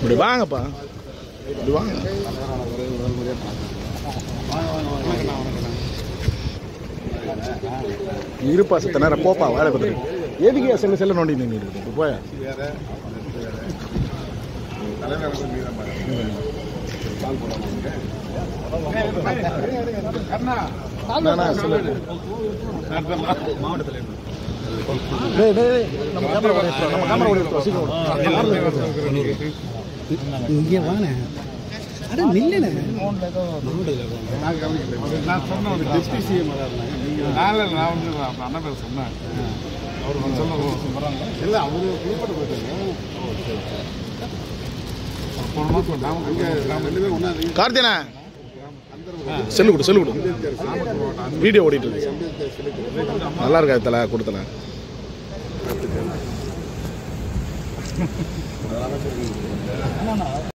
இப்படி வாங்கப்பா, இப்படி வாங்க. இருப்பா சத்த நேரம் போப்பா வேலை பார்த்துட்டு. எதுக்கு செல்ல செல்ல நோண்டி நின்று இருக்கு போய. இங்கே வாங்க. அட நில்லுண்ணே. நான் சொன்ன ஒரு டெப்டி சிஎம் நான் வந்து அண்ணன் பேர் சொன்னேன். அவர் சொன்ன இல்லை அவரு புதுப்பட்டு போயிட்டாங்க. போன மாதம் நாம் ரெண்டு பேரும் ஒன்றா கார்த்தியனா செல்லு கொடு, செல்லு கொடு. வீடியோ ஓடிட்டு இருக்கு. நல்லா இருக்கா தலை கொடுத்தல.